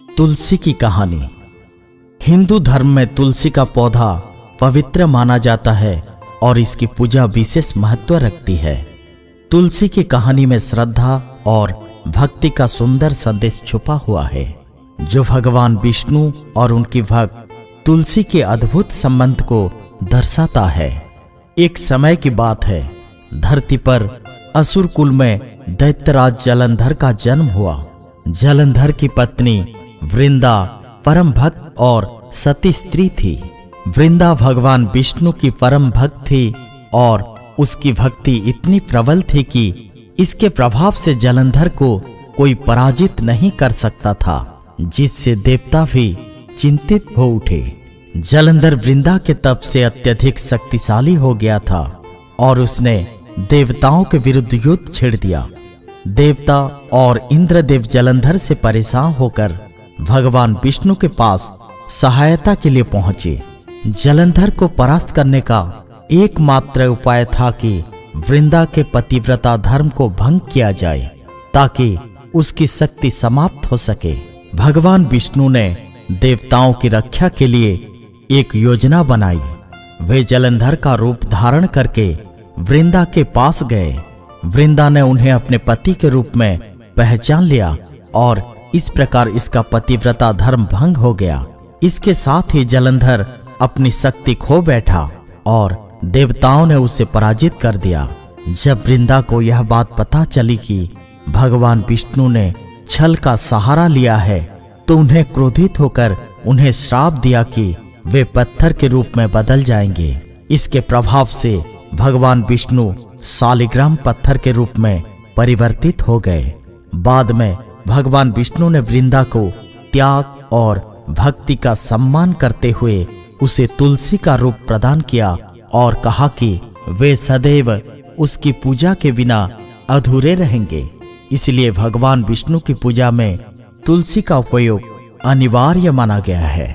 तुलसी की कहानी। हिंदू धर्म में तुलसी का पौधा पवित्र माना जाता है और इसकी पूजा विशेष महत्व रखती है। तुलसी की कहानी में श्रद्धा और भक्ति का सुंदर संदेश छुपा हुआ है, जो भगवान विष्णु और उनकी भक्त तुलसी के अद्भुत संबंध को दर्शाता है। एक समय की बात है, धरती पर असुर कुल में दैत्यराज जलंधर का जन्म हुआ। जलंधर की पत्नी वृंदा परम भक्त और सती स्त्री थी। वृंदा भगवान विष्णु की परम भक्त थी और उसकी भक्ति इतनी प्रबल थी कि इसके प्रभाव से जलंधर को कोई पराजित नहीं कर सकता था, जिससे देवता भी चिंतित हो उठे। जलंधर वृंदा के तप से अत्यधिक शक्तिशाली हो गया था और उसने देवताओं के विरुद्ध युद्ध छेड़ दिया। देवता और इंद्रदेव जलंधर से परेशान होकर भगवान विष्णु के पास सहायता के लिए पहुंचे। जलंधर को परास्त करने का एकमात्र उपाय था कि वृंदा के पतिव्रता धर्म को भंग किया जाए, ताकि उसकी शक्ति समाप्त हो सके। भगवान विष्णु ने देवताओं की रक्षा के लिए एक योजना बनाई। वे जलंधर का रूप धारण करके वृंदा के पास गए। वृंदा ने उन्हें अपने पति के रूप में पहचान लिया और इस प्रकार इसका पतिव्रता धर्म भंग हो गया। इसके साथ ही जलंधर अपनी शक्ति खो बैठा और देवताओं ने उसे पराजित कर दिया। जब वृंदा को यह बात पता चली कि भगवान विष्णु ने छल का सहारा लिया है, तो उन्हें क्रोधित होकर उन्हें श्राप दिया कि वे पत्थर के रूप में बदल जाएंगे। इसके प्रभाव से भगवान विष्णु शालिग्राम पत्थर के रूप में परिवर्तित हो गए। बाद में भगवान विष्णु ने वृंदा को त्याग और भक्ति का सम्मान करते हुए उसे तुलसी का रूप प्रदान किया और कहा कि वे सदैव उसकी पूजा के बिना अधूरे रहेंगे। इसलिए भगवान विष्णु की पूजा में तुलसी का उपयोग अनिवार्य माना गया है।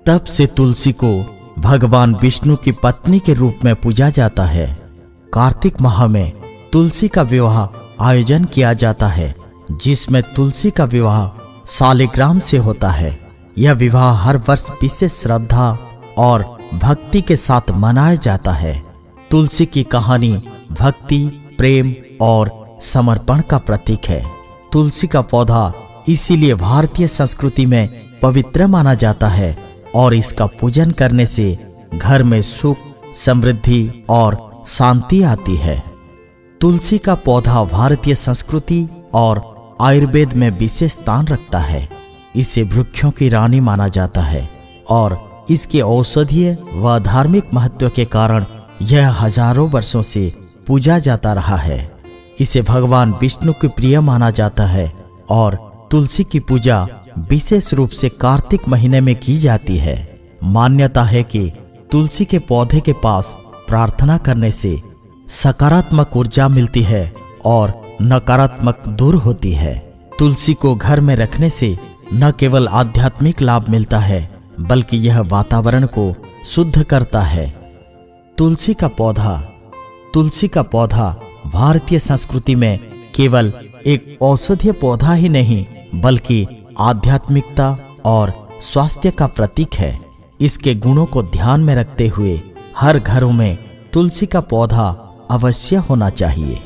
तब से तुलसी को भगवान विष्णु की पत्नी के रूप में पूजा जाता है। कार्तिक माह में तुलसी का विवाह आयोजन किया जाता है, जिसमें तुलसी का विवाह शालिग्राम से होता है। यह विवाह हर वर्ष विशेष श्रद्धा और भक्ति के साथ मनाया जाता है। तुलसी की कहानी भक्ति, प्रेम और समर्पण का प्रतीक है। तुलसी का पौधा इसीलिए भारतीय संस्कृति में पवित्र माना जाता है और इसका पूजन करने से घर में सुख, समृद्धि और शांति आती है। तुलसी का पौधा भारतीय संस्कृति और आयुर्वेद में विशेष स्थान रखता है। इसे वृक्षों की रानी माना जाता है और इसके औषधीय व धार्मिक महत्व के कारण यह हजारों वर्षों से पूजा जाता रहा है। इसे भगवान विष्णु के प्रिय माना जाता है और तुलसी की पूजा विशेष रूप से कार्तिक महीने में की जाती है। मान्यता है कि तुलसी के पौधे के पास प्रार्थना करने से सकारात्मक ऊर्जा मिलती है और नकारात्मक दूर होती है। तुलसी को घर में रखने से न केवल आध्यात्मिक लाभ मिलता है, बल्कि यह वातावरण को शुद्ध करता है। तुलसी का पौधा भारतीय संस्कृति में केवल एक औषधीय पौधा ही नहीं, बल्कि आध्यात्मिकता और स्वास्थ्य का प्रतीक है। इसके गुणों को ध्यान में रखते हुए हर घरों में तुलसी का पौधा अवश्य होना चाहिए।